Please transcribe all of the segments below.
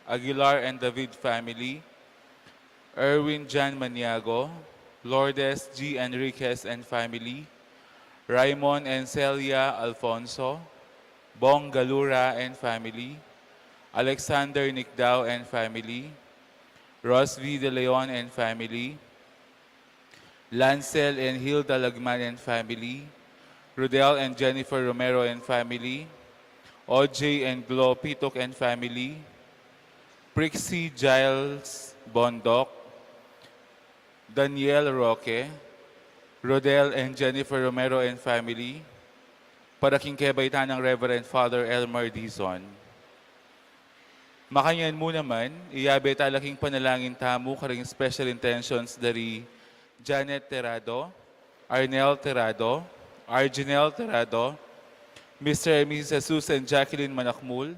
Aguilar and David family, Erwin Jan Maniago, Lourdes G. Enriquez and family, Raymond and Celia Alfonso, Bong Galura and family, Alexander Nicdao and family, Ross V. De Leon and family, Lancel and Hilda Lagman and family, Rudel and Jennifer Romero and family, OJ and Glo Pitok and family, Prixie Giles Bondok, Daniel Roque, Rodel and Jennifer Romero and family, para kingkebaitan ng Reverend Father Elmer Dizon. Makanyan mo naman, iyabe talaking panalangin tamo karing special intentions dari Janet Terado, Arnel Terado, Arginel Terado, Mr. and Mrs. Jesus and Jacqueline Manakmul,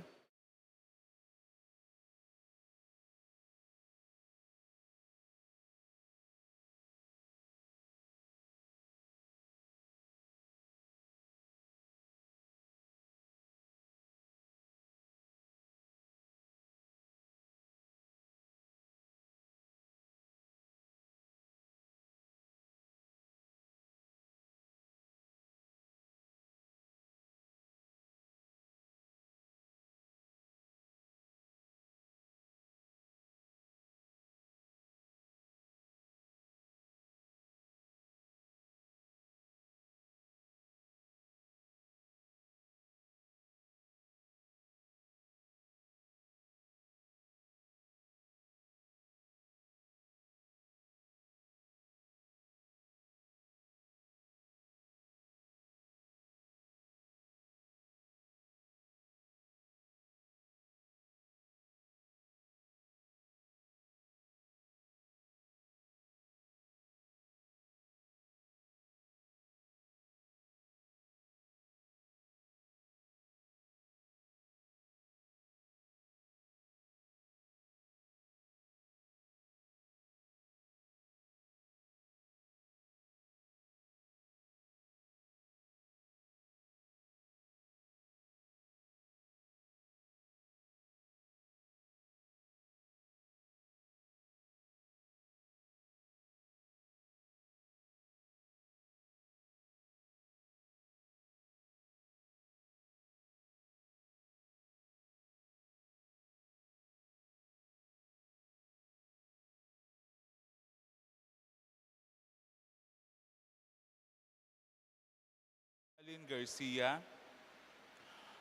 Alin Garcia,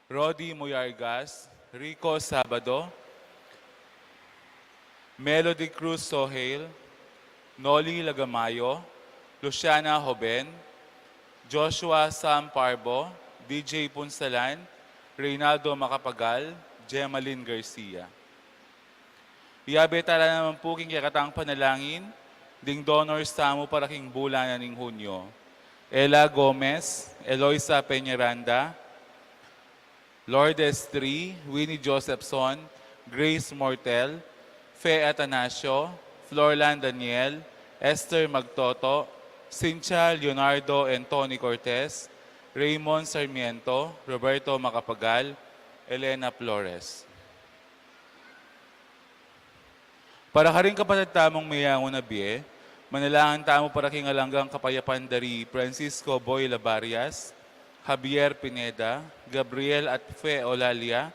Rodi Muyargas, Rico Sabado, Melody Cruz Sohail, Noli Lagamayo, Luciana Hoben, Joshua Sam Parbo, DJ Punsalan, Reynaldo Macapagal, Gemaline Garcia. Iyabe tala naman po king kakatang panalangin, ding donors tamo para king bulanan ning Hunyo. Ella Gomez, Eloisa Peñaranda, Lourdes 3, Winnie Josephson, Grace Mortel, Fe Atanasio, Florlan Daniel, Esther Magtoto, Cynthia Leonardo and Tony Cortez, Raymond Sarmiento, Roberto Macapagal, Elena Flores. Para ka rin kapatid tamong mayangon na biye, manalangan tamo para kingalanggang kapayapan dari Francisco Boy Labarias, Javier Pineda, Gabriel at Fe Olalia,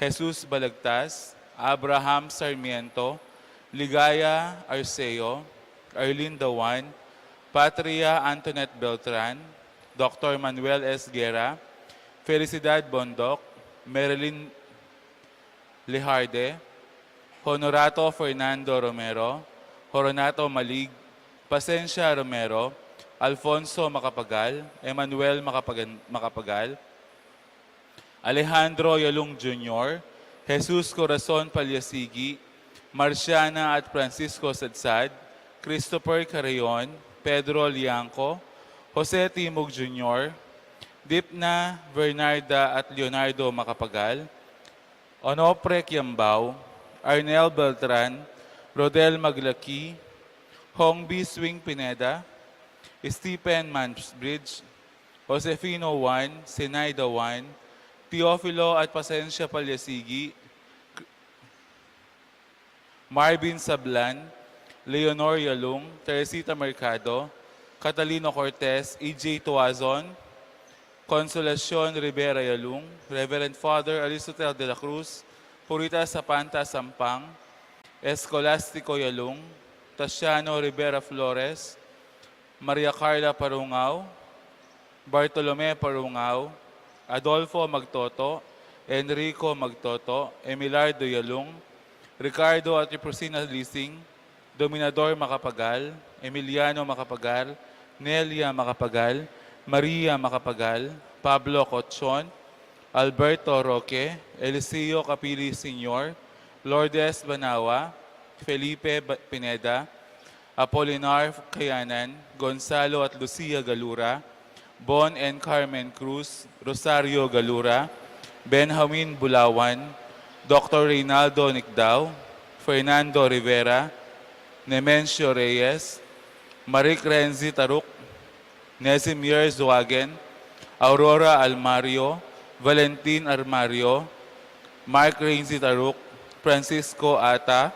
Jesus Balagtas, Abraham Sarmiento, Ligaya Arceo, Arlene Dawan, Patria Antoinette Beltran, Dr. Manuel S. Guerra, Felicidad Bondok, Marilyn Lejarde, Honorato Fernando Romero, Horonato Malig, Pasencia Romero, Alfonso Macapagal, Emmanuel Macapagal, Alejandro Yalung Jr., Jesus Corazon Palyasigi, Marciana at Francisco Sadsad, Christopher Carreon, Pedro Lianco, Jose Timog Jr., Dipna Bernarda at Leonardo Macapagal, Onopre Kiambao, Arnel Beltran, Rodel Maglaki, Hongbi Swing Pineda, Stephen Mansbridge, Josefino 1, Sinaida 1, Teofilo at Pasencia Palyasigi, Marvin Sablan, Leonor Yalung, Teresita Mercado, Catalino Cortez, E.J. Tuazon, Consolacion Rivera Yalung, Reverend Father Aristotel de la Cruz, Purita Sapanta Sampang, Escolastico Yalung, Tasiano Rivera Flores, Maria Carla Parungaw, Bartolome Parungaw, Adolfo Magtoto, Enrico Magtoto, Emilardo Yalung, Ricardo at Prosina Lising, Dominador Macapagal, Emiliano Macapagal, Nelia Macapagal, Maria Macapagal, Pablo Cochon, Alberto Roque, Eliseo Capili Sr., Lourdes Banawa, Felipe Pineda, Apolinar Kayanan, Gonzalo at Lucia Galura, Bon and Carmen Cruz, Rosario Galura, Benjamin Bulawan, Dr. Reynaldo Nicdao, Fernando Rivera, Nemencio Reyes, Marik Renzi Taruk, Nezimir Zuagen, Aurora Almario, Valentin Armario, Mark Renzi Taruk, Francisco Ata,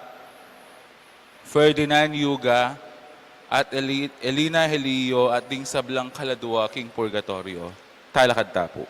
Ferdinand Yuga, at Elina Helio at Ding Sablang Kaladua, King Purgatorio. Talakad tapo.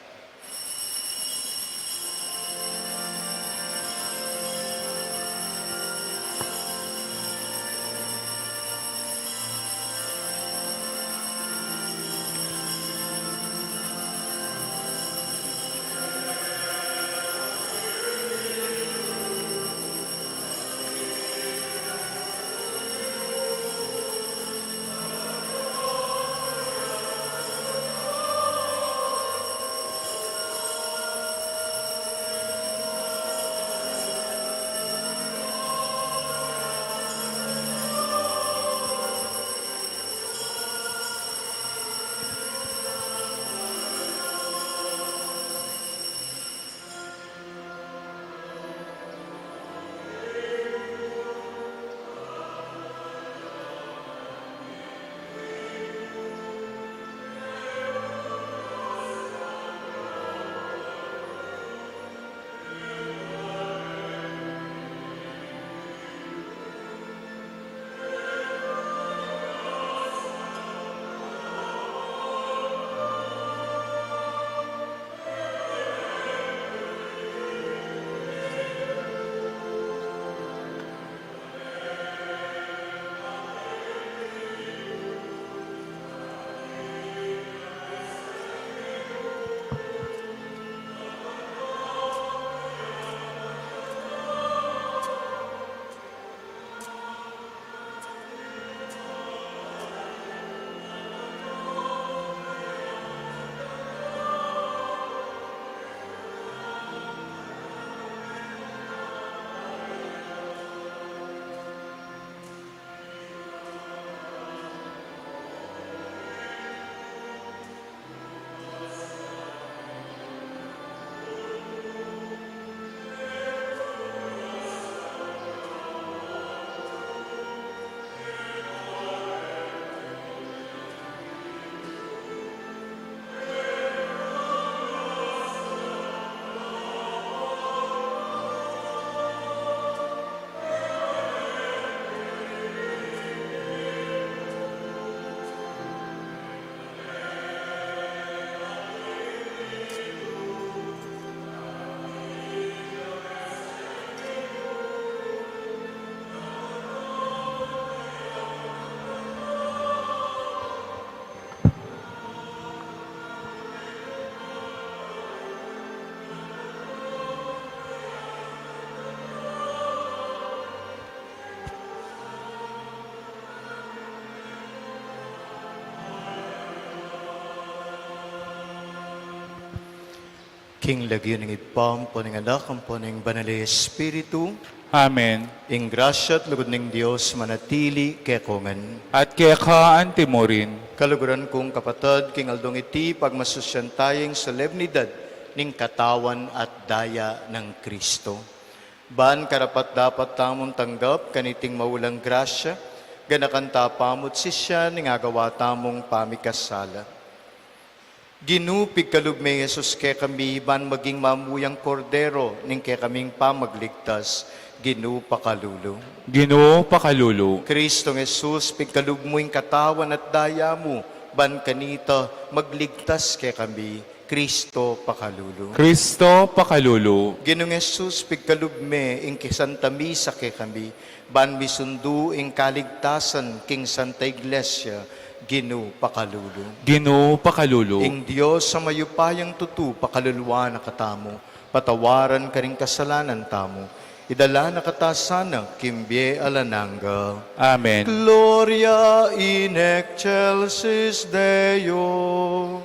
King lagyan ng ipam, poning anak, ang poning banali Espiritu, Amen. ing grasya at lugod ng Diyos manatili kay kongan. At kaya ka antimorin, Kaluguran kong kapatid, king aldong iti pagmasusyan tayong solemnidad ning katawan at daya ng Kristo. Ban karapat dapat tamong tanggap kaniting maulang grasya, ganakan tapamot si siya ning agawa tamong pamikasala. Ginupig kalugmay Jesus kay kami ban maging mamuyang kordero ning kay kaming pamagligtas ginupakalulu. Ginoo pakalulu. Kristong Jesus pigkalugmoing katawan at daya mo ban kanita magligtas kay kami Kristo pakalulu. Kristo pakalulu. Ginong Jesus pigkalugme ing kisanta misa kay kami ban misundu ing kaligtasan king Santa Iglesia ginu pakalulu. Ginoo pakalulu. Ing Diyos sa mayupayang tutu pakaluluwa na katamo, patawaran ka rin kasalanan tamo, idala na katasana kimbye alananga. Amen. Gloria in excelsis Deo.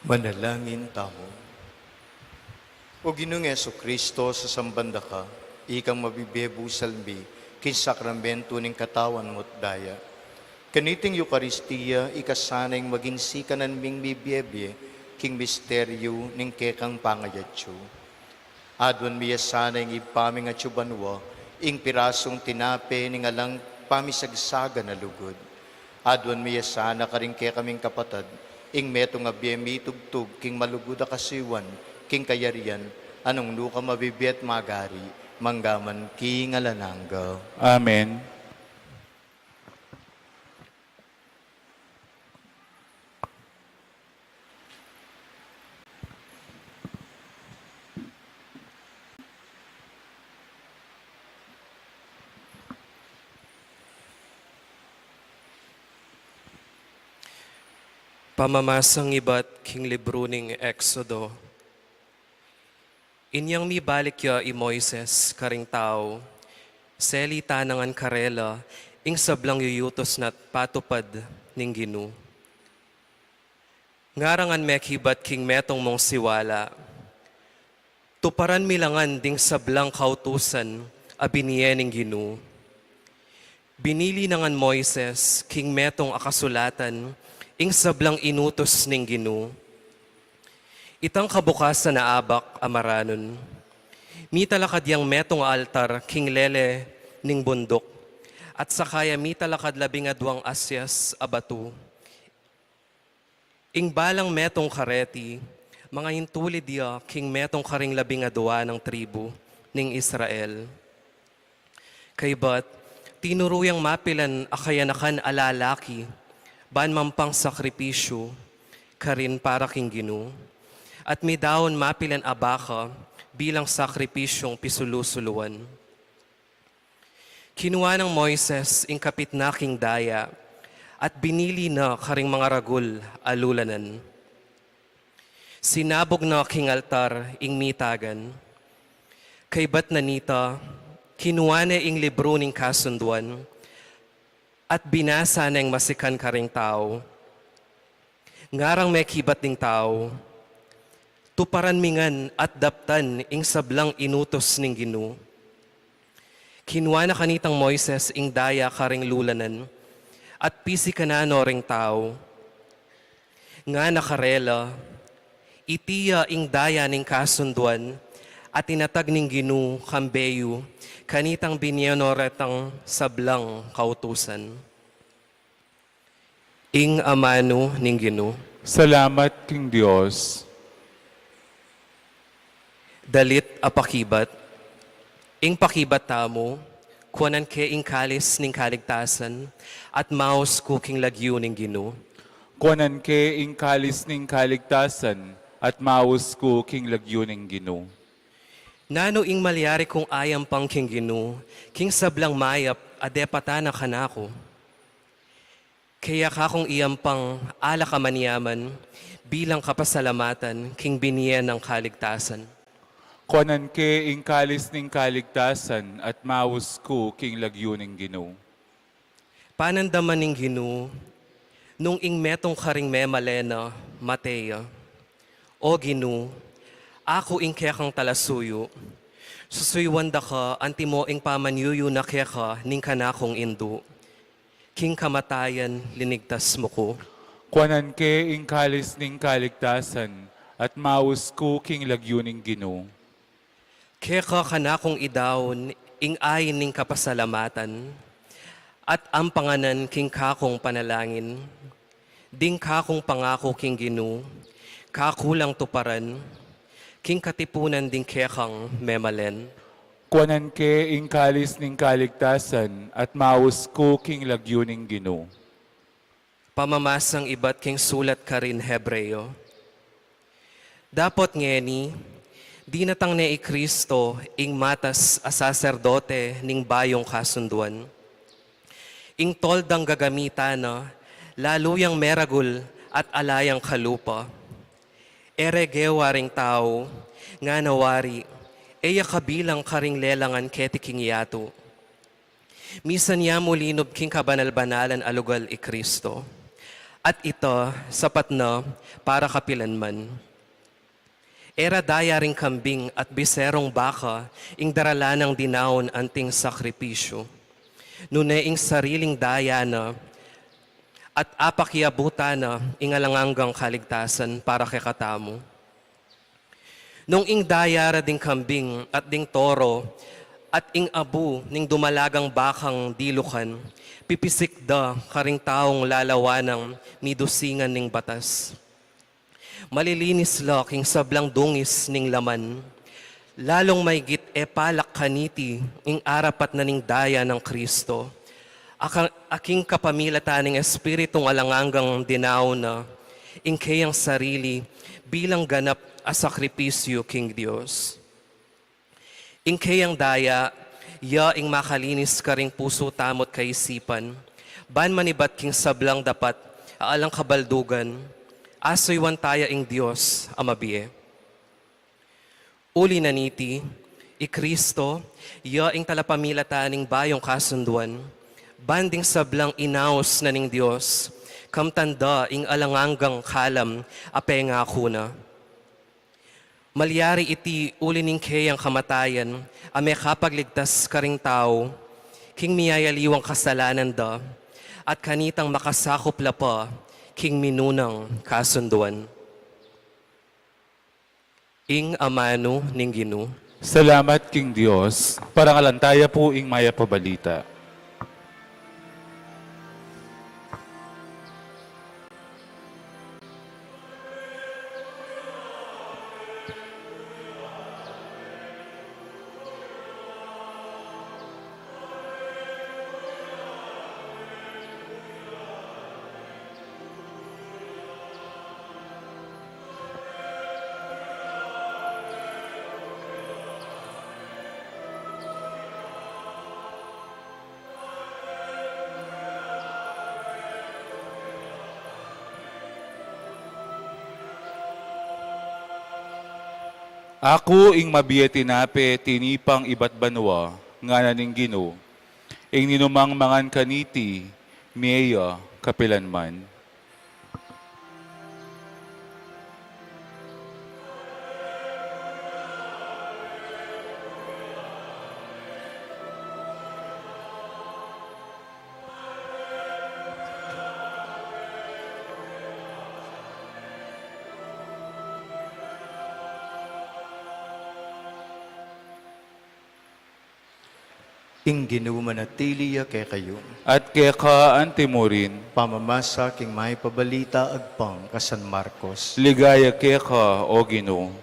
Manalangin tamo. O Ginoong Kristo sa sambanda ka, ikang mabibebu salmi, kin sakramento ning katawan mo't daya. Kaniting Eukaristiya, ikasanay maging sikanan ming bibiyebye, king misteryo ning kekang pangayatyo. Adwan miya sanay ng ipaming at banwa, ing pirasong tinape ning alang pamisagsaga na lugod. Adwan miya sana ka rin kaming kapatad, ing meto nga biyemi tugtug, king maluguda kasiwan, king kayarian, anong nuka mabibiyat magari, manggaman king alanangga. Amen. Pamamasang iba't king libro ning Exodo. Inyang mi balik ya i Moises karing tao, seli tanangan karela, ing sablang yuyutos nat patupad ning Ginu. Ngarangan mekibat king metong mong siwala, tuparan milangan ding sablang kautusan, abiniye ning Ginu. Binili nangan Moises, king metong akasulatan, ing sablang inutos ning Ginu. Itang kabukasan na abak amaranon. Mitalakad yang metong altar, king lele ning bundok. At sakaya mitalakad labing adwang asyas abatu. Ing balang metong kareti, mga hintulid ya, king metong karing labing adwa ng tribu ning Israel. Kaybat, tinuruyang mapilan akayanakan alalaki, ban mampang sakripisyo, karin para king Ginu. At may daon mapilan abaka bilang sakripisyong pisulusuluan. Kinuha ng Moises ing kapit na king daya at binili na karing mga ragul alulanan. Sinabog na king altar ing mitagan. Kaybat na nita, kinuha na ing libro ning kasunduan at binasa na ing masikan karing tao. Ngarang may kibat ding tao, tuparan mingan at daptan ing sablang inutos ning Ginu. Kinuha na kanitang Moises ing daya karing lulanan at pisi kanano ring tao. Nga nakarela, itiya ing daya ning kasunduan at tinatag ning Ginu kambeyu kanitang binyanoretang sablang kautusan. Ing amano ning Ginu. Salamat, King Diyos. Dalit apakibat, ing pakibat tamo, kuanan ke ing kalis ning kaligtasan, at maos kuking lagyo ning Ginu. Kuanan ke ing kalis ning kaligtasan, at maus ko king lagyo ning Ginu. Nano ing malyari kong ayam pang king Ginu, king sablang mayap, adepatana kanako. Kaya kakong iyam pang ala kamanyaman, bilang kapasalamatan, king biniyan ng kaligtasan. Kuanan ke ing kalis ning kaligtasan, at maus ko king lagyo ning Ginu. Panandaman ning Ginu, nung ing metong karing memalena, Matea, o Ginu, ako ing kekang talasuyo, susuyuanda ka, anti mo ing pamanyuyo na keka, ning kanakong indu. King kamatayan, linigtas mo ko. Kuanan ke ing kalis ning kaligtasan, at maus ko king lagyo ning Ginu. Keka kanakong idawon, ing ayin ning kapasalamatan, at ang panganan king kakong panalangin, ding kakong pangako king Ginu, kakulang tuparan, king katipunan ding kekang memalen. Kuanan ke ing kalis ning kaligtasan, at maus ko king lagyo ning Ginu. Pamamasang iba't king sulat ka rin Hebreo. Dapat ngeni, di natang ni Kristo ing matas a saserdote ning bayong kasunduan. Ing toldang gagamita na, laluyang meragul at alayang kalupa. Eregewa ring tao, nga nawari, eya kabilang karing lelangan ketiking yato. Misan niya mulinob king kabanal-banalan alugal i Kristo. At ito, sapat na para kapilan man. Era daya ring kambing at biserong baka, ing darala ng dinaon anting sakripisyo. Nune ing sariling daya na, at apakyabuta na, ing alanganggang kaligtasan para kekatamo. Nung ing dayara ding kambing at ding toro, at ing abu ning dumalagang bakang dilukan, pipisik da karing taong lalawanang midusingan ning batas. Malilinis la king sablang dungis ning laman, lalong may git palak kaniti ing arapat na ning daya ng Kristo. Aking kapamilatan ning espiritong alanganggang dinaw na, ing kayang sarili bilang ganap a sakripisyo king Dios. Ing kayang daya, ya ing makalinis ka ring puso tamot kaisipan, ban manibat king sablang dapat aalang kabaldugan, asoy wantaya ing Dios amabie. Uli na niti, i Kristo, ya ing talapamilataning bayong kasunduan, banding sablang inaos na ning Dios, kamtanda ing alanganggang kalam apenga kuna. Malyari iti uli ning kayang kamatayan, ame kapagligtas karing tao, king miyayaliwang kasalanan da, at kanitang makasakop la pa, king minunang kasunduan. Ing amano ning Ginu. Salamat King Diyos, parangalantaya po ing maya pabalita. Ako ing mabiya tinape tinipang iba't banwa, nga naning Gino, ing ninumang mangan kaniti, miya kapilanman. Ing ginumanatili kay kayo. At kaya ka antimorin, Pamamasa king may pabalita agpang ka San Marcos. ligaya kaya ka, o Gino.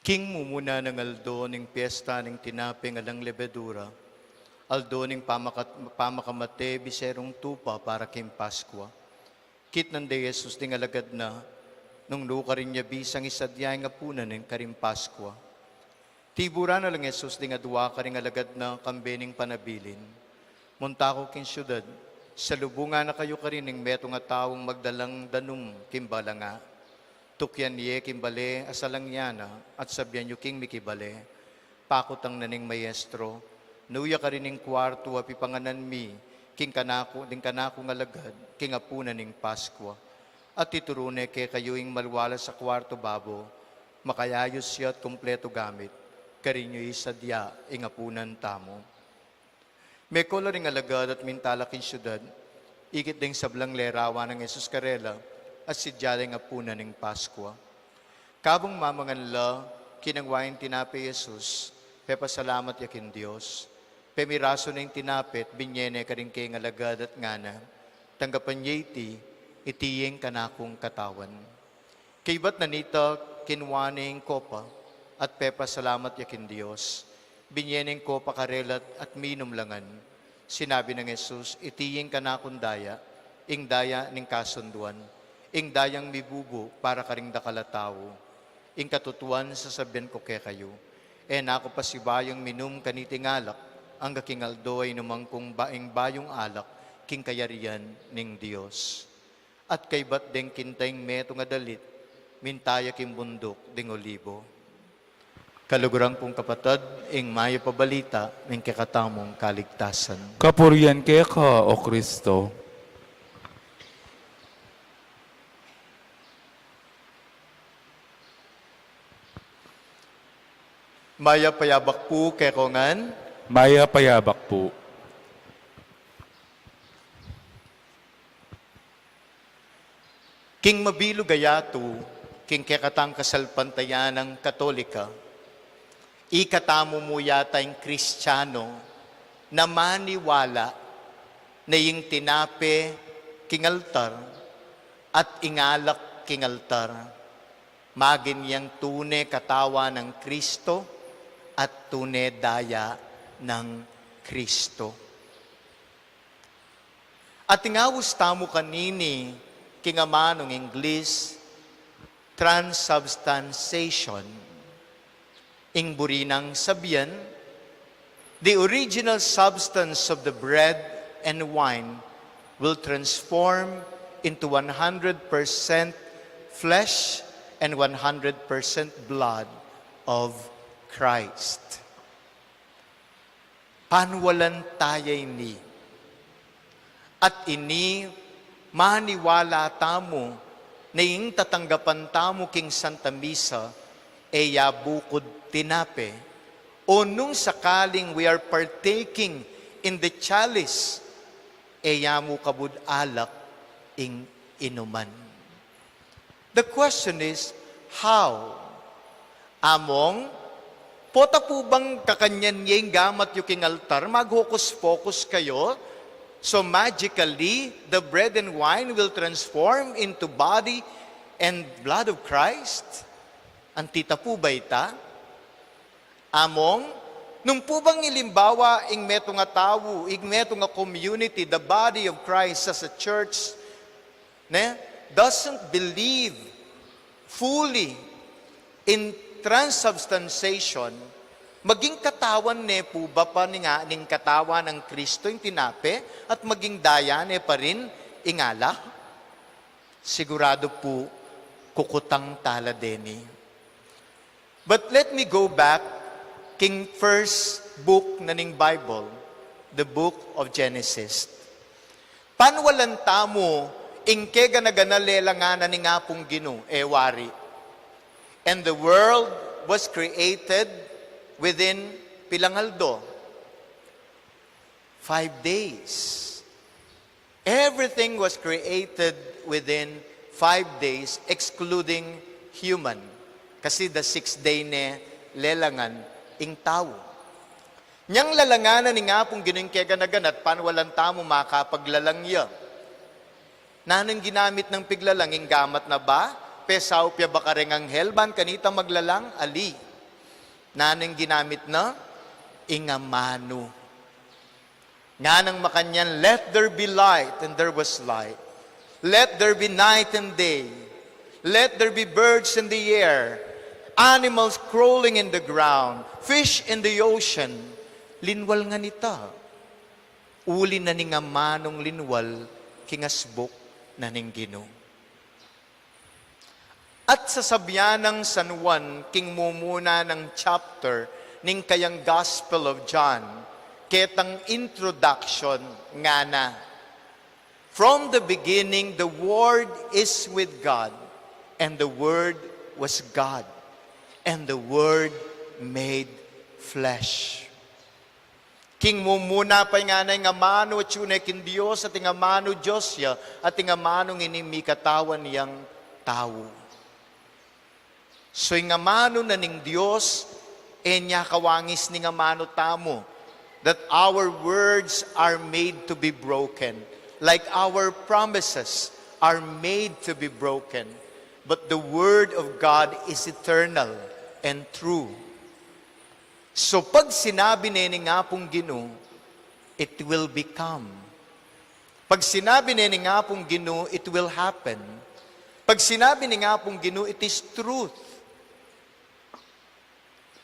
King mumuna ng aldo ning piyesta ning tinaping alang lebedura, aldo ning pamakamate biserong tupa para kim Paskwa. Kit ng de Jesus ding alagad na, nung luka rin niya bisang isadya nga punan ng karim Paskwa. Tibura na lang Jesus ding adwa ka rin alagad na kambening panabilin. Muntako king syudad, sa lubungan na kayo ka rin ng meto nga taong magdalang danum kimbala nga. Tukyan niye kimbale asalang yana at sabyan yu king mikibale. Pakot ang naning mayestro, nuya ka rin ng kwarto api panganan mi, king kanako ngalagad, king apunan ng Paskwa. At titurune kay kayoing malwala sa kwarto babo, makayayos siya at kompleto gamit, karinyo isadya ing apunan tamo. May kola ring alagad at mintalaking syudad, ikit ding sablang lerawa ng Jesus Karela, at si Dyaling apunan ng Paskwa. Kabong mamangan la, kinangwain tinape Jesus, pepasalamat yakin Diyos. Pemiraso na yung tinapit, binyene ka rin kay ngalagad at ngana, tanggapan niya itiyeng kanakong katawan. Kaybat na nita, kinwaning kopa, at pepasalamat yakin Diyos. Binyeneng kopa karelat at minum langan. Sinabi ng Jesus, itiyeng kanakong daya, ing daya ning kasunduan, ing dayang mibubo para karing dakalatawo, ing katutuan sa sabyan ko kay kayo. Nako pa si bayang minum kaniting alak, ang kakingaldo ay numang kung baing bayong alak, king kayarian ning Diyos. At kay bat deng kintayng meto nga dalit, mintaya kim bundok ding olibo. Kalugurang kong kapatid, ing mayo pabalita, ning kakatamong kaligtasan. Kapurian kaya ka, o Kristo. Maya payabak po kay kongan, Maya payabak po. king mabilo gayato, king kekatang kasalpantayan ng Katolika, ikatamo mo yata yung Kristiyano na maniwala na yung tinape king altar at ingalak king altar, magin yang tune katawa ng Kristo at tune daya ng Kristo. At ingawus tamo kanini, kingamanong Ingles, transubstantiation. Ing burinang sabiyan, the original substance of the bread and wine will transform into 100% flesh and 100% blood of Christ. Panwalan tayay ni. At ini maniwala tamo na ing tatanggapan tamo king Santa Misa eya bukod tinape. O nung sakaling we are partaking in the chalice, eya mo kabud alak ing inuman. The question is, how? Among, pota po bang kakanyan yung gamat yung altar, mag-focus kayo, so magically, the bread and wine will transform into body and blood of Christ? Antita po ba ita? Among, nung po bang ilimbawa, ing meto nga tao, ing meto nga community, the body of Christ as a church, doesn't believe fully in transubstantiation, maging katawan ne po ba pa nga ning katawan ng Kristo yung tinape at maging daya ne pa rin ingala? Sigurado po kukutang tala deni. But let me go back king first book na ning Bible, the book of Genesis. Panwalan tamo ingke ganaganalela nga na ni nga pong Ginoo, wari. And the world was created within pilangaldo. 5 days. Everything was created within 5 days, excluding human. Kasi the 6th day ne lelangan ing tao. Nyang lalanganan ni nga pong Ginoo kaya ganaganat, panwalan tamo makapaglalangya. Nanang ginamit ng piglalang, ing gamat na ba? Pesaw pya baka rin ang helban, kanita maglalang, ali. Nanang ginamit na, ingamano. Nga nang makanyan, let there be light, and there was light. Let there be night and day. Let there be birds in the air, animals crawling in the ground, fish in the ocean. Linwal nga nita. Uli na ni nga manong linwal, kingasbok na ning Ginoo. At sa sabyan ng San Juan, king mumuna ng chapter ning kayang Gospel of John, ketang introduction nga na. From the beginning, the Word is with God, and the Word was God, and the Word made flesh. King mumuna pa nga na nga mano at yun kin Diyos at nga mano Diyos ya at nga manong inimi katawan niyang tao. So nga mano na ning Diyos, enya kawangis ni nga mano tamo, that our words are made to be broken, like our promises are made to be broken. But the Word of God is eternal and true. So pag sinabi ni nga pong Ginoo, it will become. Pag sinabi ni nga pong Ginoo, it will happen. Pag sinabi ni nga pong Ginoo, it is truth.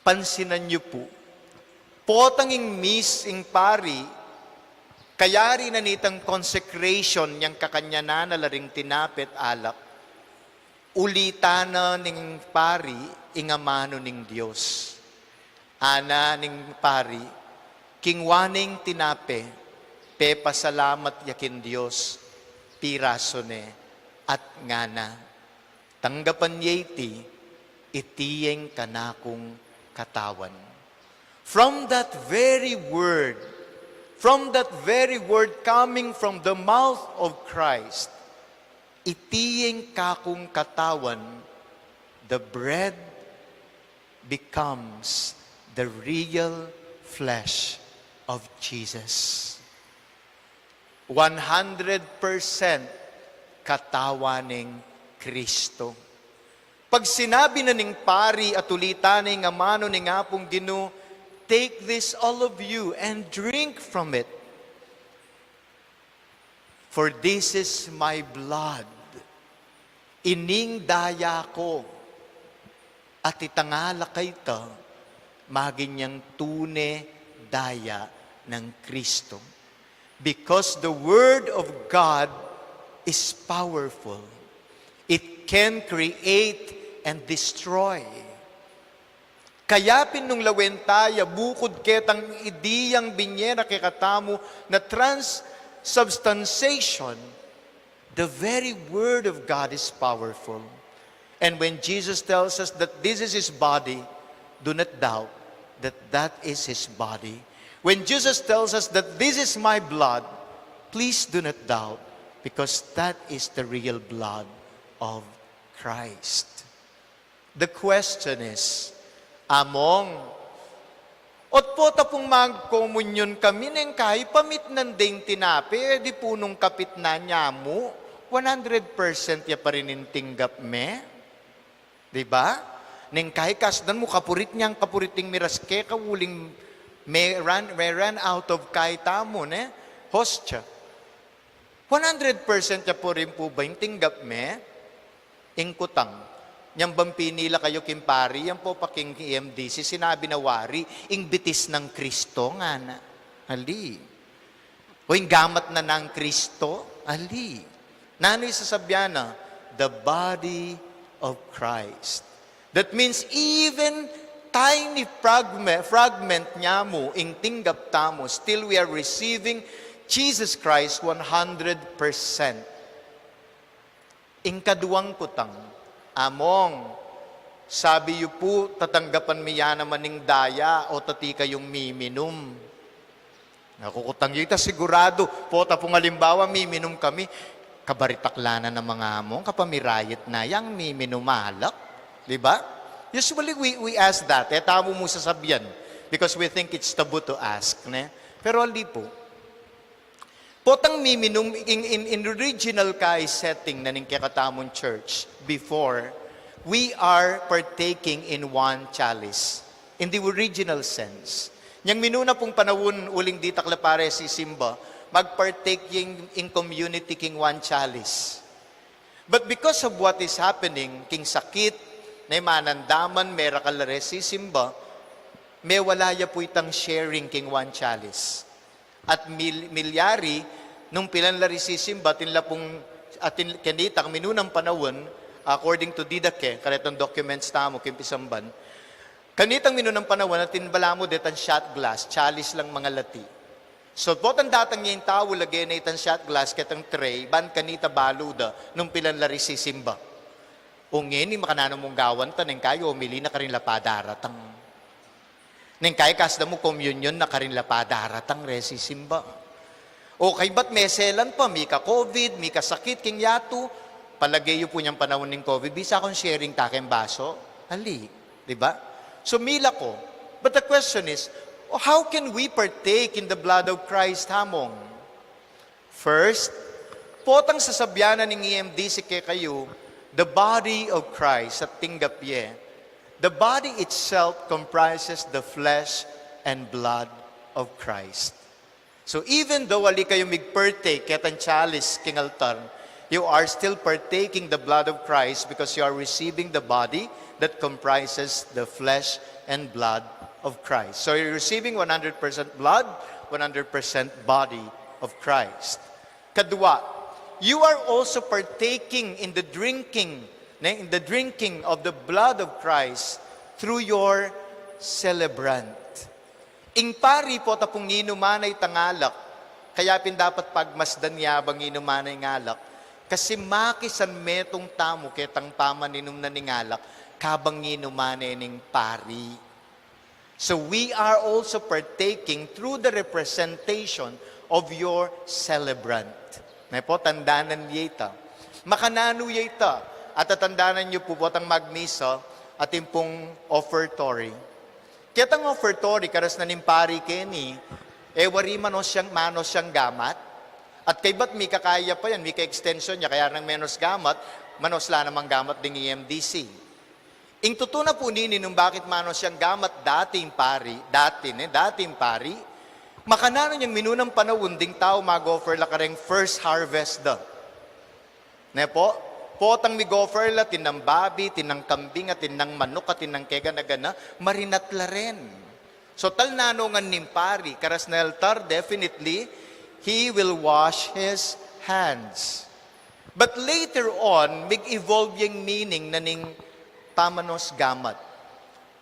Pansinan niyo po, potanging miss ing pari, kayari na nitang consecration niyang kakanya na laring tinapit alak, ulitana ning pari, ingamano ning Diyos. Ana ning pari, kingwaning tinape, pepasalamat yakin Diyos, piraso ne, at ngana. Tanggapan yeti, itiyeng kanakong katawan. From that very word coming from the mouth of Christ, itiyeng kakong katawan, the bread becomes the real flesh of Jesus. 100% katawaning Kristo. Pag sinabi na ning pari at ulitan ni nga mano ni nga pong Ginoo, take this all of you and drink from it. For this is my blood Ining daya ko at itangala kay ta, maginyang tune daya ng Kristo. Because the Word of God is powerful. It can create and destroy. Kaya pinunglawen taya, bukod ketang idiyang binyera kekatamu na transubstantiation, the very Word of God is powerful. And when Jesus tells us that this is His body, do not doubt that that is His body. When Jesus tells us that this is my blood, please do not doubt, because that is the real blood of Christ. The question is, among, ot po tapong mag-communion kami neng kahit pamit ng ding tinapi, di punong kapit na niya mo, 100% ya pa rin tinggap me. Diba? Neng kahit kasdan mo, kapurit niyang kapuriting miraske, kawuling may ran out of kaita mo, ne? Hostya. 100% ya po rin po ba yung tinggap me? Ingkutang. Yang bang pinila kayo kimpari, yan po paking EMDC, sinabi na wari, ingbitis ng Kristo nga na. Ali. O yung gamat na ng Kristo, ali. Nano'y sasabyan na, the body of Christ. That means even tiny fragment niya mo, ing tinggap tamo, still we are receiving Jesus Christ 100%. Ing kaduwang kutang, among, sabi yu po, tatanggapan miya naman ning daya o tati kayong miminum. Nakukutang yu, sigurado, po tapong halimbawa, miminum kami, kabaritaklanan ng mga among, kapamirayit na, yang miminumalak. Diba? Usually we ask that, tamo mo sasabihan, because we think it's taboo to ask. Ne? Pero hindi po. Potang miminum, in original kay setting na ning kakatamon church, before, we are partaking in one chalice. In the original sense. Yang minuna pong panawon uling di taklapare si Simba, magpartake in community king one chalice. But because of what is happening, king sakit, na manandaman, may rakalare si Simba, may walaya po itang sharing king one chalice. At milyari, nung pilanlari si Simba, tinla pong atin kanita, kami nunang panawon, according to Didake, karetong documents tamo, kimpisamban, kanitang minunang panawon, atin bala mo detan shot glass, chalice lang mga lati. So, potang datang niya yung tao, lagay na itang shot glass, ketang tray, ban kanita baluda, nung pilanlari si Simba. Ungin, makanano mong gawan ta, neng kayo, umili na karin lapadaratang. Neng kayo, kasda mo communion na karin lapadaratang, resi Simba. O kay ba't meselan pa, mika COVID, mika sakit, king yato, palagay po niyang panahon ng COVID, bisa akong sharing taking baso, ali, di ba? So mila ko, but the question is, how can we partake in the blood of Christ, hamong? First, potang sasabyanan ng EMDC kayo, the body of Christ at tinggapye, the body itself comprises the flesh and blood of Christ. So even though wali kayo mig-partake ketang chalice king altar, you are still partaking the blood of Christ because you are receiving the body that comprises the flesh and blood of Christ. So you're receiving 100% blood, 100% body of Christ. Kadua, you are also partaking in the drinking of the blood of Christ through your celebrant. Ing pari po tapong ninumanay tangalak, kaya pin dapat pagmasdan yabang ninumanay ngalak, kasi makisan metong tamo ketang pamaninum na ningalak, kabang ninumanay ning pari. So we are also partaking through the representation of your celebrant. May po, tandanan yita. Makanano yita. At tatandanan niyo po potang magmisa at yung pong offertory. Kitang offertory, karas na nimpari keni, wari manos siyang gamat. At kay ba't may kakaya pa yan, may ka-extension niya, kaya nang menos gamat, manos la namang gamat ding EMDC. Ing tutuna po nini nung bakit manos siyang gamat dating pari, makanano niyang minunang panawon ding tao mag-offer la kareng first harvest da. Ne po? potang mi gopher la, tinang babi, tinang kambing, at tinang manok, at tinang kega na gana, marinatla rin. So tal nanongan nimpari, karas na altar, definitely, he will wash his hands. But later on, mag-evolve yung meaning na ning pamanos gamat.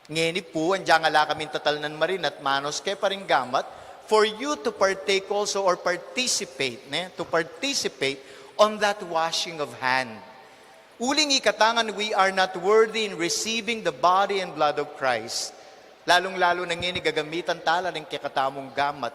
Ngeni po, andiyan nga la kaming tatal nan marinat, manos kay paring gamat, for you to partake also or participate, to participate on that washing of hand. Uling ikatangan, we are not worthy in receiving the body and blood of Christ. Lalong-lalo na ngini gagamitan tala ng kikatamong gamat.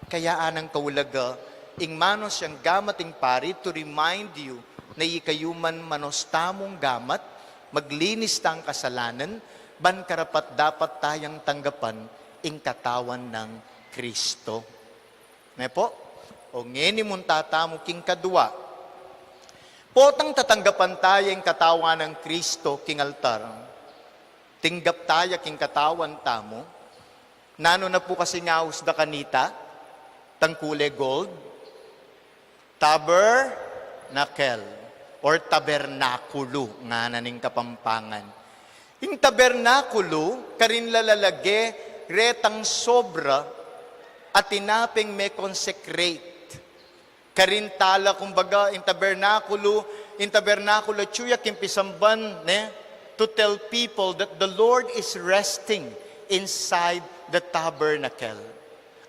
Kaya anang kaulaga, ing manos siyang gamating pari to remind you na ikayuman manos tamong gamat, maglinis tang kasalanan, ban karapat dapat tayang tanggapan ing katawan ng Kristo. May po? O ngeni mong tatamo king kadwa. Potang tatanggapan tayo ing katawan ng Kristo king altar. Tinggap tayo king katawan tamo. Nano na po kasi ngaus da kanita, tangkule gold, tabernacle, or tabernakulo, nga naning kapampangan. Yung tabernakulo, karin lalalage, retang sobra, at tinaping may consecrate. Karin tala, kumbaga, in tabernakulo, tsuyak yung pisamban, to tell people that the Lord is resting inside the tabernacle.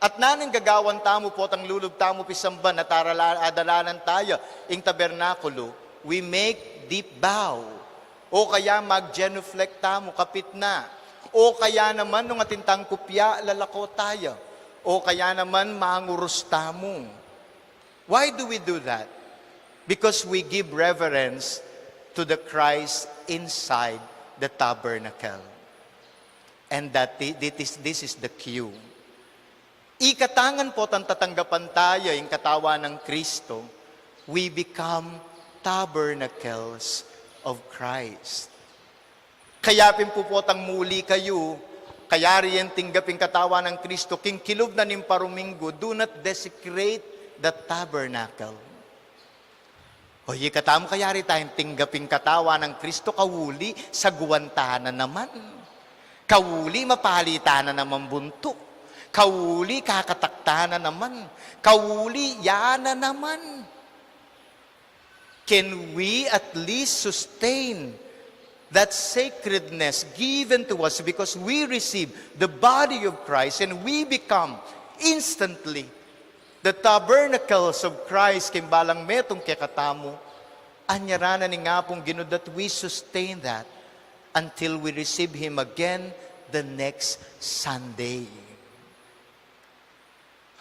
At nanang gagawan tamo po, tang lulub tamo pisamban, at adalanan tayo, in tabernakulo, we make deep bow. O kaya mag-genuflect tamo, kapit na. O kaya naman, nung atintang kupya, lalako tayo. O kaya naman, mangurus tamo. Why do we do that? Because we give reverence to the Christ inside the tabernacle. And that this is the cue. Ikatangan po tan tatanggapan tayo yung katawan ng Kristo, we become tabernacles of Christ. Kayapin po tang muli kayo, kaya riyan tinggapin katawan ng Kristo, king kilub na nimparumingo, do not desecrate the tabernacle. O ikatamo kaya rin tayong tinggapin katawan ng Kristo, kawuli sa guwantahan na naman. Kawuli mapalitan na naman bunto. Kawuli kakatakta na naman. Kawuli yana naman. Can we at least sustain that sacredness given to us because we receive the body of Christ and we become instantly the tabernacles of Christ, kimbalang metong kekatamo, anyarana ni nga pong Ginoo that we sustain that until we receive Him again the next Sunday.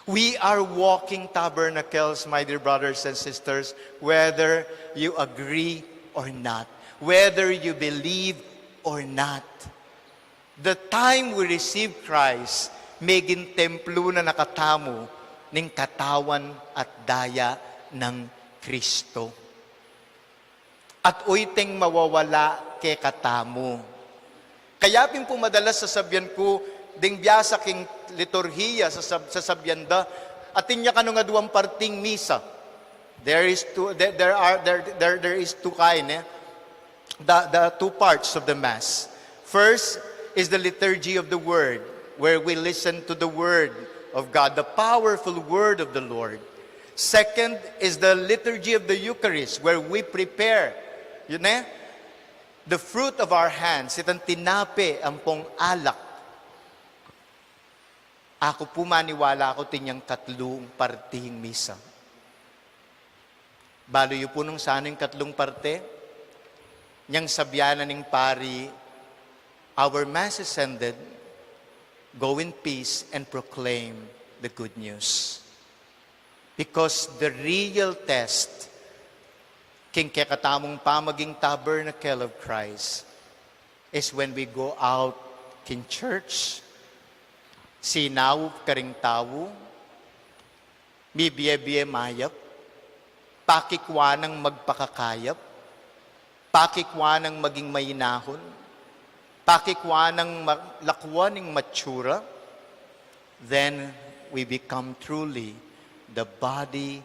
We are walking tabernacles, my dear brothers and sisters, whether you agree or not, whether you believe or not. The time we receive Christ, megin templo na nakatamo, ning katawan at daya ng Kristo. At uyteng mawawala ke katamo. Kaya pin po madalas sasabihan ko, ding biyasa king liturhiya sa sasabyanda, atin niya kanong aduang parting misa. There is two kind, the two parts of the Mass. First is the liturgy of the Word, where we listen to the Word of God, the powerful word of the Lord. Second is the liturgy of the Eucharist, where we prepare, the fruit of our hands, itang tinape ang pong alak. Ako po maniwala ako tinyang katlong partihing misa. Balo yu po nung sana yung katlong parte, niyang sabyanan ng pari, our Mass is ended, go in peace and proclaim the good news. Because the real test, king kekatamong pamaging tabernacle of Christ, is when we go out king church, sinaw karing tawo, bibiye-biye mayap, pakikwanang magpakakayap, pakikwanang maging mayinahon, pakikwanang lakwaning matsura, then we become truly the body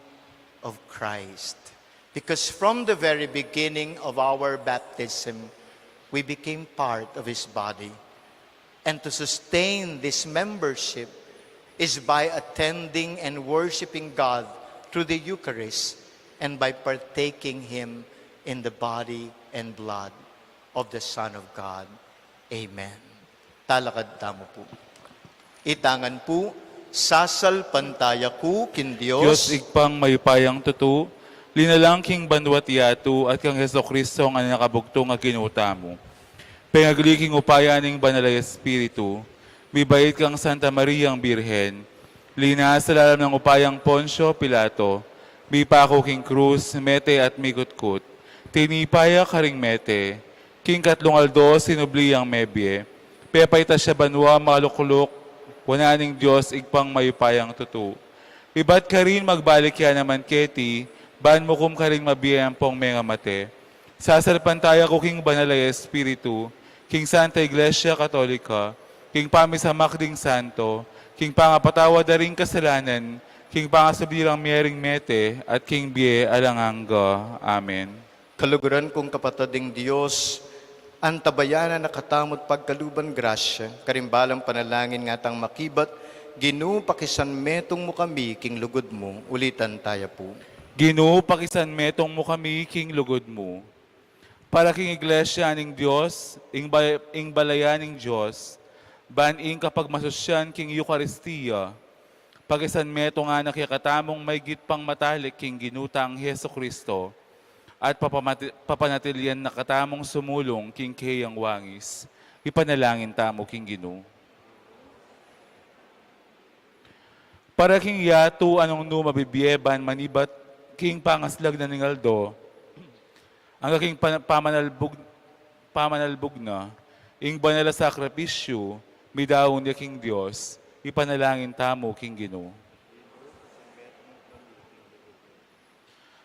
of Christ. Because from the very beginning of our baptism, we became part of His body. And to sustain this membership is by attending and worshiping God through the Eucharist and by partaking Him in the body and blood of the Son of God. Amen. Talakad tamo po. Itangan po, sasal pantaya ku kin Diyos Dios, igpang mayupayang tutu, linalang king banwat yatu at kang Heso Kristo ang nakabugtong nga ginuta mo. Pengagliking upaya ning banalay Espiritu, mibait kang Santa Mariang Birhen, lina sa lalam ng upayang Poncio Pilato, mipako king krus, mete at migutkut, tinipaya karing mete, king katlong aldo sinubliyang mebye, pepayta siya banwa malukulok, wananing Diyos igpang mayupayang tutu. Iba't ka rin magbalik yan naman keti, ban mo kum ka rin mabiyang pong mga mate. Sasalpantaya ko king banalay Espiritu, king Santa Iglesia Katolika, king pamisamak ding santo, king pangapatawa da ring kasalanan, king pangasubirang miyering mete, at king biye alanganga. Amen. kaluguran kong kapatading Diyos, ang tabayanan na katamot pagkaluban grasya, karimbalang panalangin nga tang makibat, Ginoo pakisan metong mo kami, king lugod mo, ulitan tayo po. Ginoo pakisan metong mo kami, king lugod mo. Para king iglesia ning Dios, ing balayan ning Dios, baning kapag masusyan king Eucharistia, pakisan meto nga nakikatamong may gitpang matalik king ginutang Heso Kristo, at papanatilian na katamong sumulong king kayang wangis, ipanalangin tamo king Ginoo. Para king yatu anong no mabibyeban manibat king pangaslag na ningaldo, ang aking pamanalbog na, ing banala sakripisyo, midaon niya king Diyos, ipanalangin tamo king Ginoo.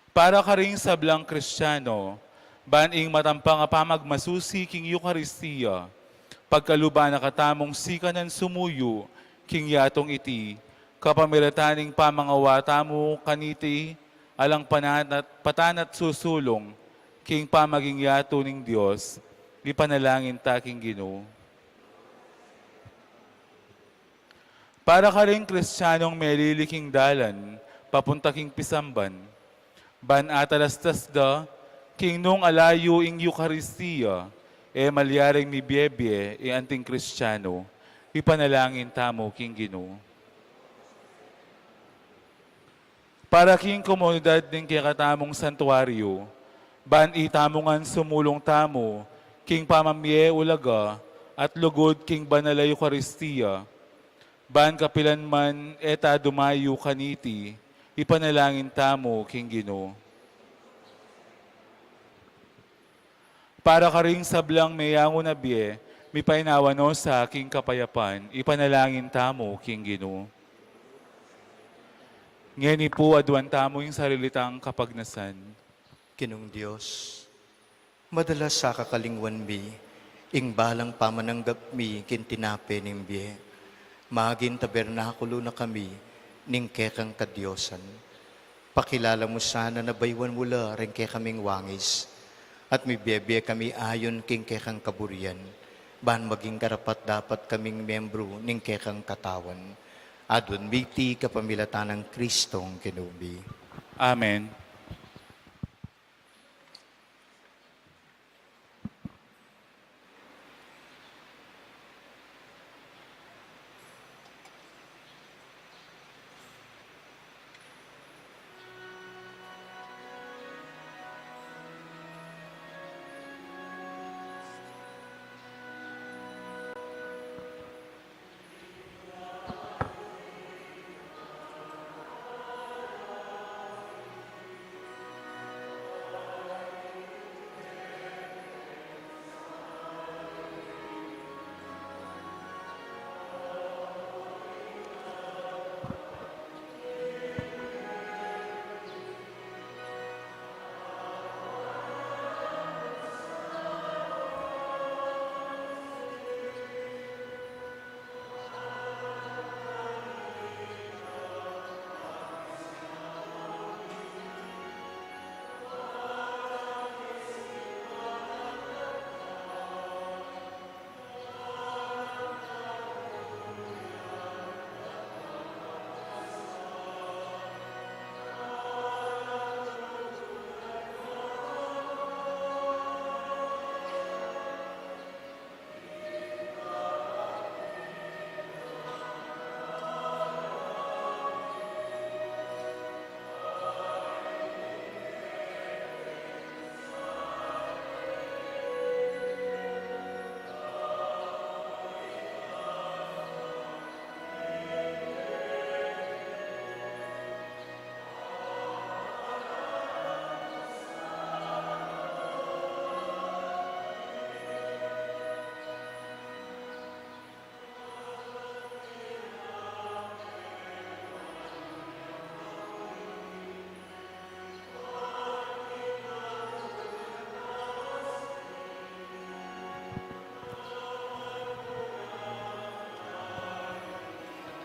Para ka ring sablang Kristiyano, baning matampang pamagmasusi king Eucharistia, pagkaluban na katamong sikanan sumuyo, king yatong iti, kapamirataning pamangawata mo kaniti, alang patanat susulong, king pamaging yato ning Diyos, ipanalangin ta king Ginoo. Para ka ring Kristiyanong meliliking dalan, papunta king pisamban, ban atalastas da, king nung alayo ing Eucharistia, malyaring ni Biebie, anting Kristiyano, ipanalangin tamo king Ginoo. Para king komunidad ng kikatamong santuario, ban itamongan sumulong tamo, king pamamye ulaga, at lugod king banalay Eucharistia, ban kapilan man eta dumayo kaniti, ipanalangin tamo king Ginoo. Para ka ring sablang mayango na biye, mi painawano sa aking kapayapan, ipanalangin tamo king Ginoo. Ngeni po aduan tamo yung sarilitang kapagnasan. Kinong Diyos, madalas sa kakalingwan mi, ing balang pamananggap mi, kintinape ning biye, maging tabernakulo na kami, ning kekang kadyosan. Pakilala mo sana na baywan mula rin ke kaming wangis, at may biyebye kami ayon king kekang kaburian, ban maging karapat dapat kaming membro ning kekang katawan. Adun miti kapamilatan ng Kristong kinubi. Amen.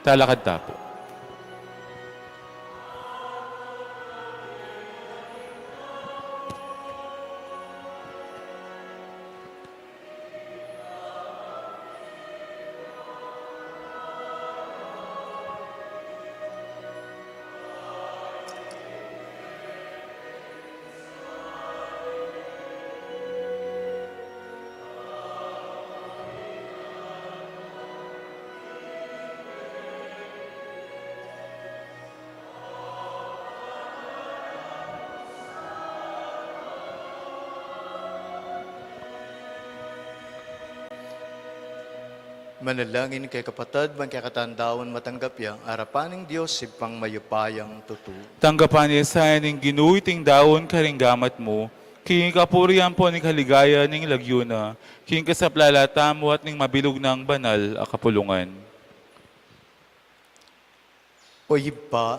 Talakad tapo. Manalangin kay kapatid, man kay katandawan matanggap yang arapan ng Diyos ipang mayupayang tutu. Tanggapan niya sa ning ginuiting daon karinggamat mo, king kapurihan po ning kaligaya ning lagyuna, king kasaplalata mo at ning mabilog ng banal a kapulungan. O iba,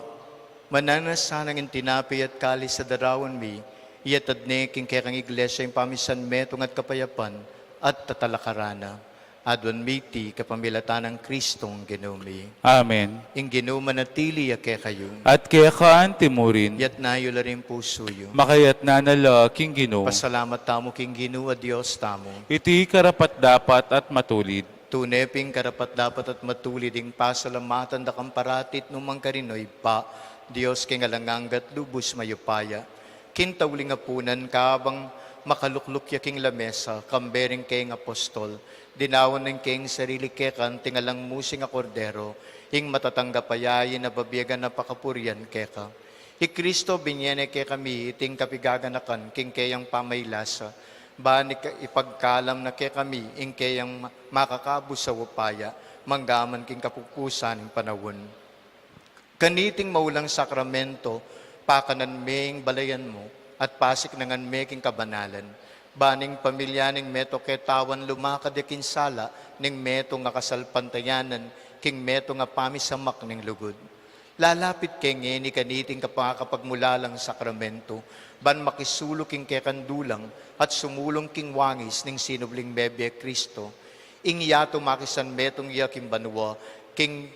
mananasanang ang tinapi at kali sa darawan mi, iyatad ne king kay kang iglesia yung pamisan metong at kapayapan at tatalakarana. Adwan miti kapamilatan ng Kristong ginumi. Amen. Ing ginuma natili ya kay kayo, At kaya kaan timurin, yat nayo la rin pusuyo. makayat na nala king Ginoo. Pasalamat tamo king Ginoo a Dios tamo. Iti karapat dapat at matulid. Tuneping karapat dapat at matulid ing pasalamatan da kamparatit numang karinoy pa, Dios king alanganggat lubos mayupaya. Kintawling apunan kabang makalukluk ya king lamesa, kambering king apostol, dinawan ng king sarili kekan, tingalang musing a kordero, ing matatanggapayayin na babiyagan na pakapurian keka. I Kristo binyene ke kami, iting kapigaganakan, king kayang pamaylasa, ba ipagkalam na ke kami, ing kayang makakabos sa wapaya, manggaman king kapupusan ng panawon. Kaniting maulang sakramento, pakanan meng balayan mo, at pasik nangan meking kabanalan. Baning pamilya ning meto ketawan lumakad yakin sala, ning meto nga kasalpantayanan, king meto nga pamisamak ning lugod. Lalapit kay ngeni kaniting kapagmulalang sakramento, ban makisulok king kekandulang, at sumulong king wangis ning sinubling bebe Kristo. Ing yato makisan metong yaking banwa, king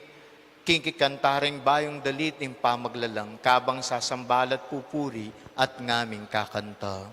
kikantaring bayong dalit ning pamaglalang, kabang sasambalat pupuri at ngaming kakanta.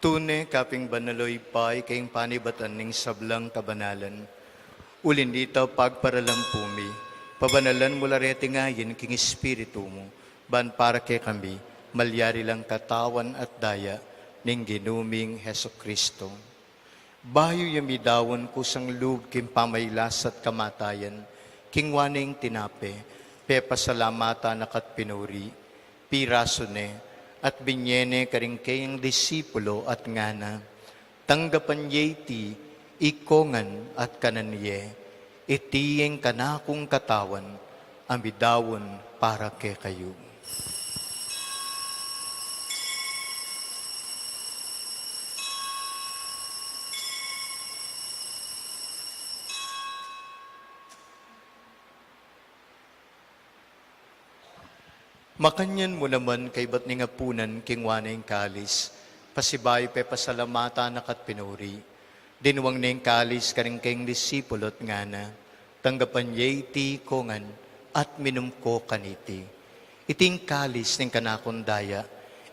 Tune kaping banaloy pay kayong panibatan ning sablang kabanalan. Ulin dito pagparalampumi, pabanalan mula rete ngayon king espiritu mo, ban para kay kami, malyari lang katawan at daya, ning ginuming Heso Kristo. Bayo yamidawon kusang lub king pamaylas at kamatayan, king waning tinape, pepasalamata nakat pinuri, piraso ne, at binyene karing kayang disipulo at ngana, tanggapan yeti, ikongan at kananye, itiyeng kanakong katawan, amidawon para kay kayo. Makanyan mo naman kay ba't ni nga punan king wanay kalis, pasibay pe pasalamata nakat pinuri. Dinuwang na yung kalis karing kayong disipulot nga na, tanggapan yay ti kongan at minum ko kaniti. Iting kalis ning kanakon daya,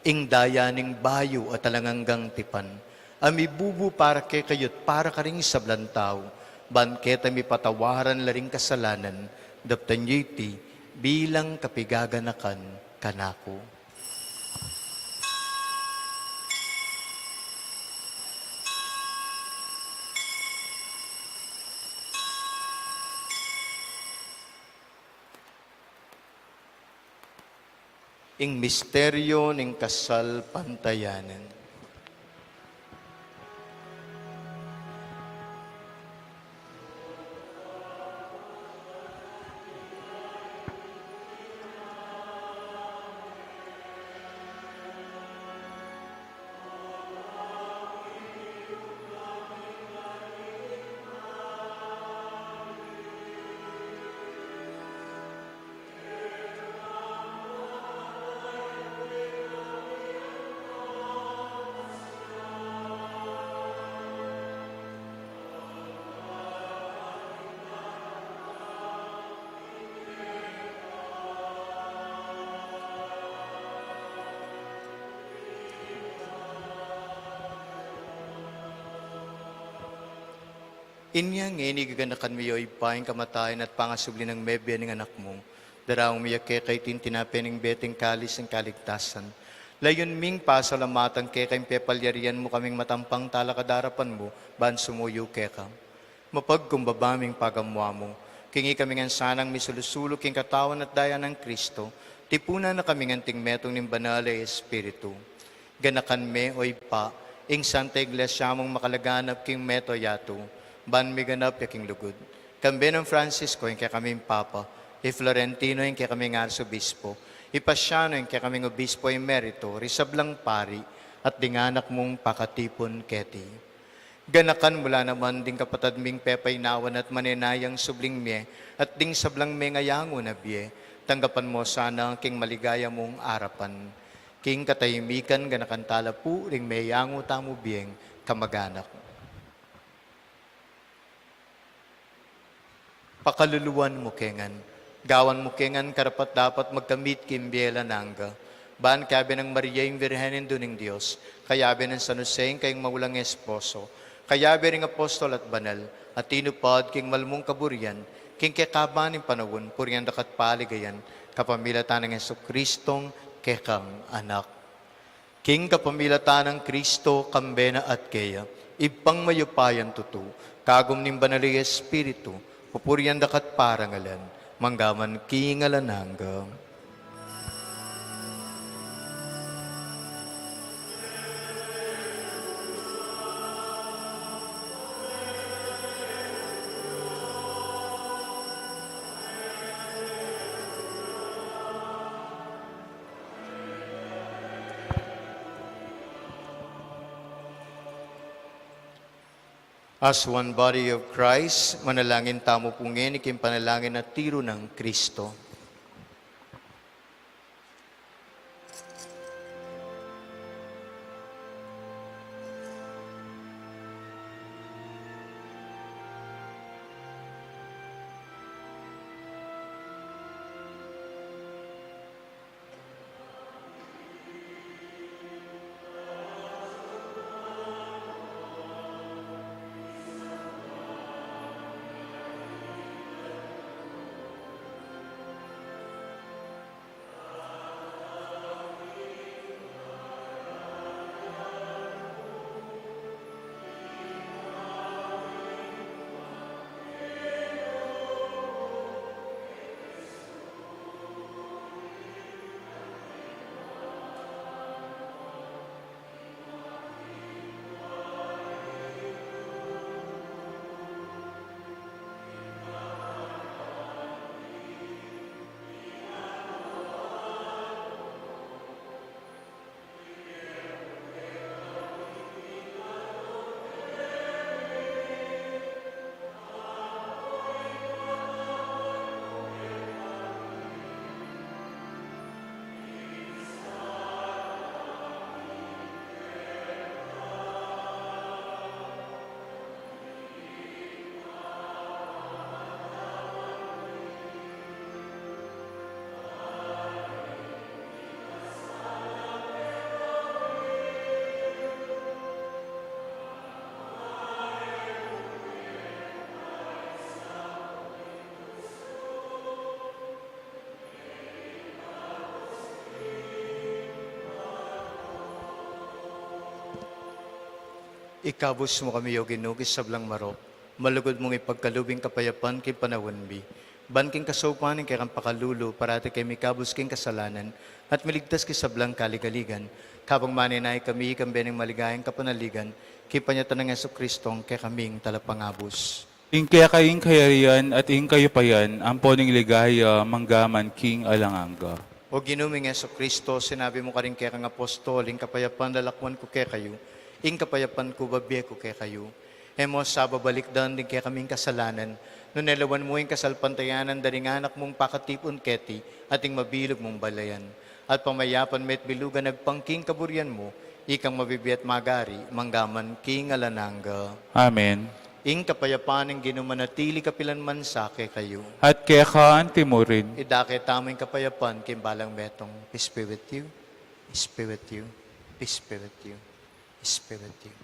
ing daya ning bayo at talanganggang tipan. Ami bubu para kay kayot para karing sablantaw, banketa mi patawaran laring kasalanan, daptan yay ti, bilang kapigaganakan kanako. Ing misteryo ning kasal pantayanan. Inyang inigaganakan mo yo'y paing kamatayan at pangasubli ng mebya ng anak mo. Darawang miyak kay tintinapen ng beteng kalis ng kaligtasan. Layon ming pasalamatan kay kayong pepalyarian mo kaming matampang talakadarapan mo, ban sumuyo keka. Mapagkumbabaming pagamwa mo, kingi kami ng sanang misulusulok king katawan at daya ng Kristo, tipuna na kami ng tingmetong ng banal ay Espiritu. Ganakan me oy pa, ing Santa Iglesia mong makalaganap king meto yato, ban miganap yaking lugod. Kambe ng Francisco, yung kaya kaming Papa, Florentino, yung kaya kaming Arsobispo, Ipasiano, yung kaya kaming Obispo Emerito, Risablang Pari, at dinganak mong pakatipon keti. Ganakan mula naman ding kapatad ming pepay nawan at maninayang subling me, at ding sablang me ngayango na biye, tanggapan mo sana ang king maligaya mong arapan. King katahimikan, ganakan tala po, ring may yango tamo biyeng kamaganak. Pakaluluan mo kengan, gawan mo kengan karapat dapat magkamit kimbiela nangga. Ban kabe ng Maria yung Virhenin duning Diyos, kayabe ng San Jose kayong maulang esposo, kayabe ring apostol at banal, at tinupad king malmong kaburian, king kekaban ng panawon, puriyan dakat paligayan, kapamilatan ng Jesucristong kekang anak. King kapamilatan ng Kristo, kambena at keya, ipang mayupayan tutu, kagum ning banali Espiritu, pupurian dakat parangalan, manggaman kingalanangga. As one body of Christ, manalangin tamo pungin, ikim panalangin na tiro ng Kristo. Ikabos mo kami, o ginugis sablang marok. Malugod mong ipagkalubing kapayapan kay panawanbi. Ban king kasupanin kay kang pakalulu, parati kay mikabos king kasalanan, at miligtas kay sablang kaligaligan. Kabang maninay kami, kang beneng maligayang kapanaligan, kay panyatan ng Yesu Kristong kay kaming talapangabos. Ing kaya kaying kayarian at ing kayo payan, ang poning ligaya, manggaman king alanganga. O ginuming Yesu Kristo, sinabi mo ka rin kay kang apostol, ing kapayapan lalakwan ko kay kayo, ing kapayapan ko babiye ko kay kayo. Hemos sa babalikdan din kay kaming kasalanan, no nelawan mo ing kasalpantayanan daring anak mong pakatipon keti, at ing mabilog mong balayan. At pamayapan met bilugan nagpangking kaburian mo, ikang mabibiyat magari, manggaman king alananga. Amen. Ing kapayapaan ng ginumanatili kapilanman sa kay kayo. At kaya ka antimurin, Idake tamo yung kapayapan kimbalang metong peace be with you, peace be with you, peace be with you, peace be with you.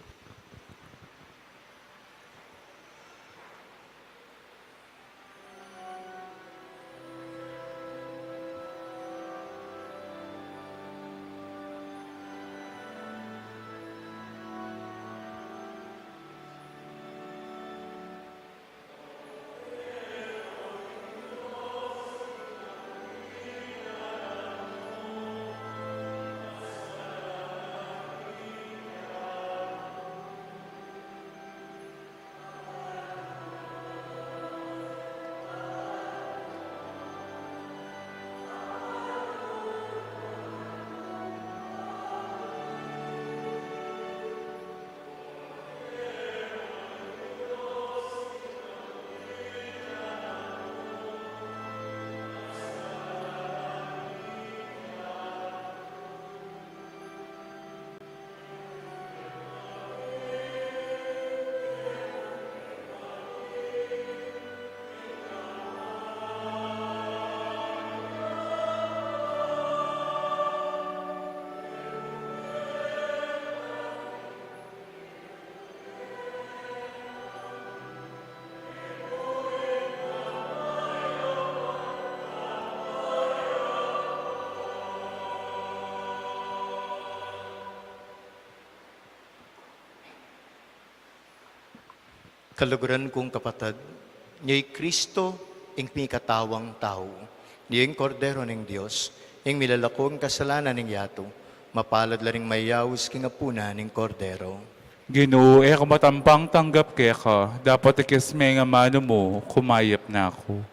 Kaluguran kong kapatid, niya'y Kristo, ing mikatawang tao, niya'y kordero ng Diyos, ing milalakong kasalanan ng yato, mapalad laring mayawis king apuna ng kordero. Ginoo, matampang tanggap kaya ka, dapat ikisme nga mano mo, kumayap na ako.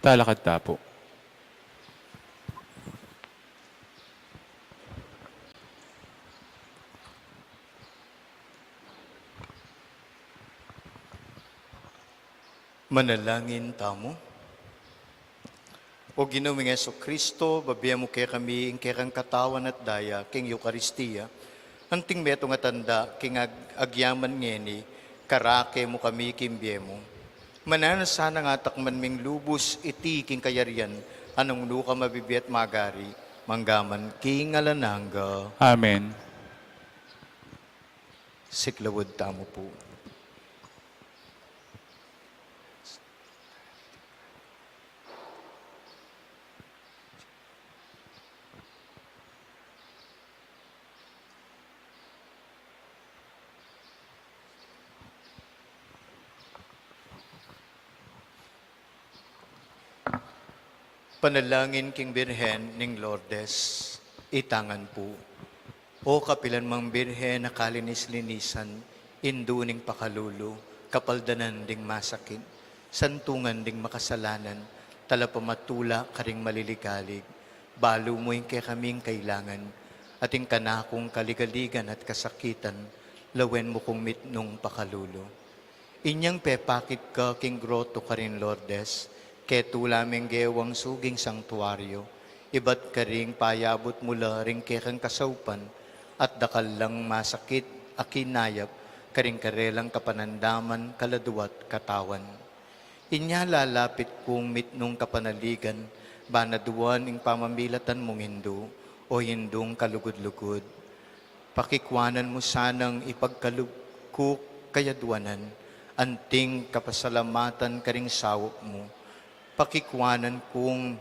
Talakad tapo. Manalangin tamo. O Ginoong Heso Kristo, babiyan mo kaya kami ing kayang katawan at daya, king Eucharistia, anting meto nga tanda, king agyaman ngeni, karake mo kami kimbiye mo. Mananasana nga takman ming lubos, iti king kayarian, anong luka mabibiyat magari, manggaman king alananga. Amen. Siklawod tamo po. Panalangin king Birhen ning Lourdes, itangan po. O kapilan mang Birhen na kalinis-linisan, induning pakalulu, kapaldanan ding masakit, santungan ding makasalanan, talapamatula karing maliligalig, balo mo yung kaya kaming kailangan, ating kanakong kaligaligan at kasakitan, lawen mo kong mitnong pakalulu. Inyang pepakit ka king groto ka rin Lourdes, keto laming gewang suging sangtuaryo, iba't karing payabot mula ring kekang kasaupan, at dakal lang masakit, akinayap, karing karelang kapanandaman, kaladuat, katawan. Inya lalapit kong mitnong kapanaligan, banaduan ing pamamilatan mong Hindu, o Hindung kalugod-lugod. Pakikwanan mo sanang ipagkalugkuk kayaduanan, anting kapasalamatan karing sawop mo, pakikwanan kong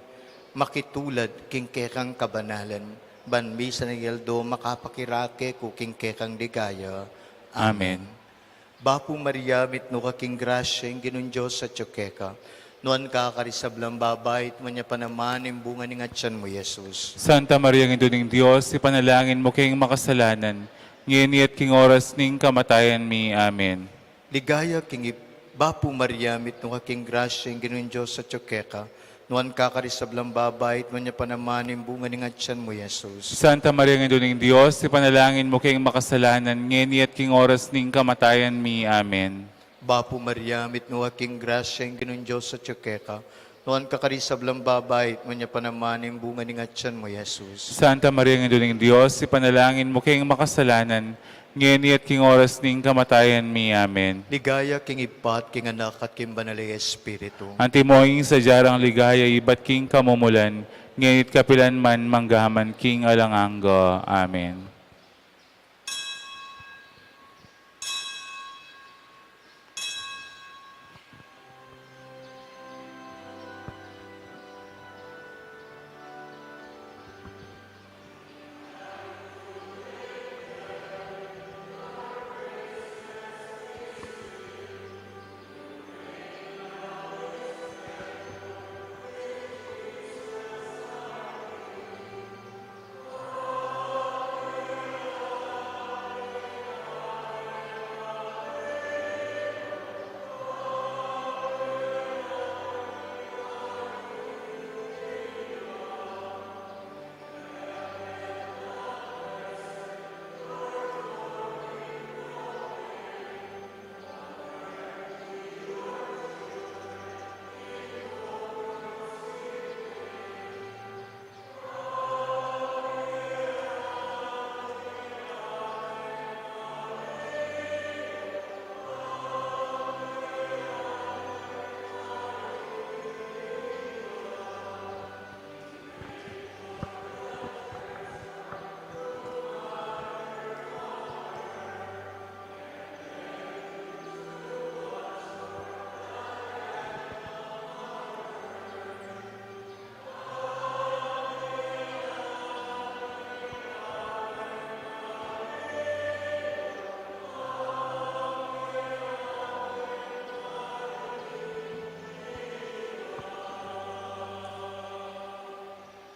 makitulad king kekang kabanalan, banmi sa nagyaldo makapakirake ko king kekang ligaya. Amen. Bapo Maria, mitno ka king grasya, ing ginun Diyos sa tsukeka, noan ka karisablang babait, manya pa naman yung bunga ni ngatsan mo, Jesus. Santa Maria, ng ning Diyos, ipanalangin mo kayong makasalanan, ngayon at king oras ning kamatayan mi. Amen. Ligaya king Bapo Maria, mitno ka king grasya, ing ginun Diyos sa tsukeka, noan ka karisablang babait, manya pa naman yung bunga ni ngatsan mo, Jesus. Santa Maria, ng ning Diyos, ipanalangin mo kayong makasalanan, ngayon at king oras ning kamatayan mi. Amen. Bapo Maria, mitno ka king grasya, ing ginun Diyos sa tsukeka, noan ka karisablang babait, manya pa naman yung bunga ni ngatsan mo, Jesus. Santa Maria, ng ning Diyos, ipanalangin mo kayong makasalanan, ngayon at king oras ning kamatayan mi. Amen. Ligaya king ipat, king anak at king banalay Espiritu. Antimoing sa jarang ligaya, ibat king kamumulan, ngayon at kapilan man manggaman king alanganggo. Amen.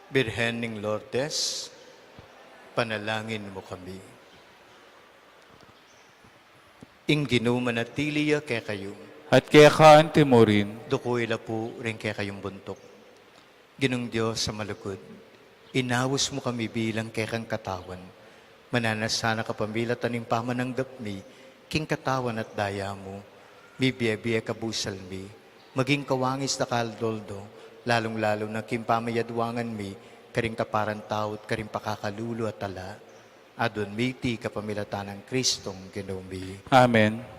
Birhen ning Lourdes, panalangin mo kami. Ing ginumanatiliya kay kayo, At kaya kaan timurin, Dukoy la po rin kaya kayong buntok. Ginong Diyos sa malukod, inawos mo kami bilang kaya kang katawan. Mananasana ka pamila taning pamanang dapmi, king katawan at daya mo. Mi biya kabusal mi, maging kawangis na kaldoldo, lalong-lalo na kimpamayadwangan mi, karing kaparan taot, karing pakakalulo at tala. Adon mi ti kapamilatan ng Kristong Ginumi. Amen.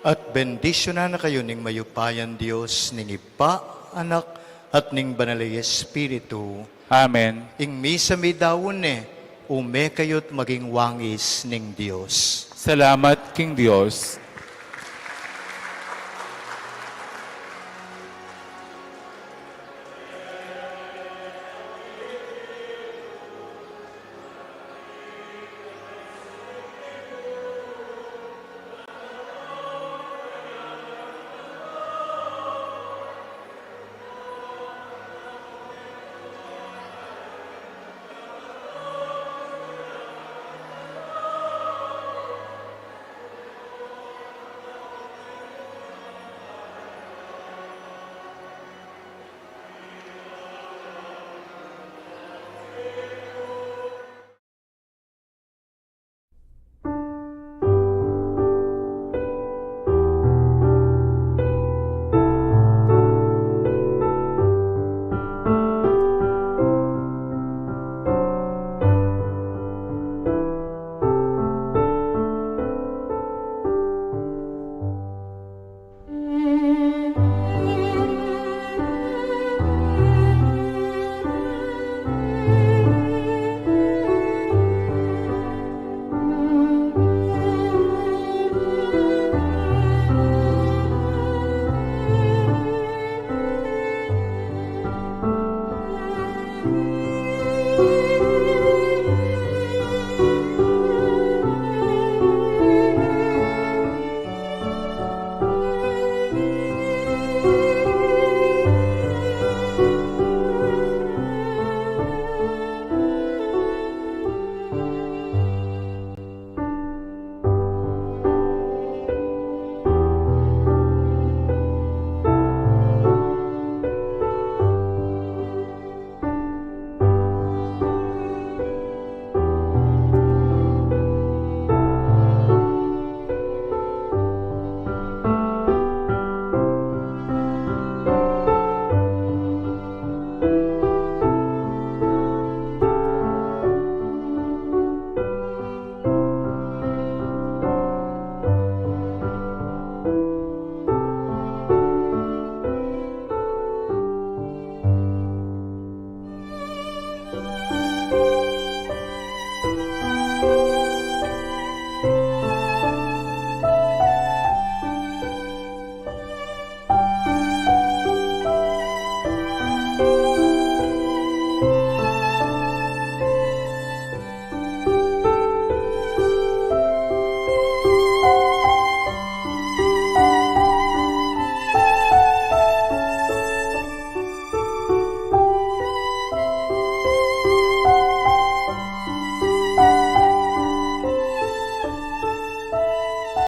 At bendisyonan na kayo ning mayupayan Diyos, ning Ipa, Anak, at ning Banalay Espiritu. Amen. Ing misa mi dawon ume kayo't maging wangis ning Diyos. Salamat, King Diyos.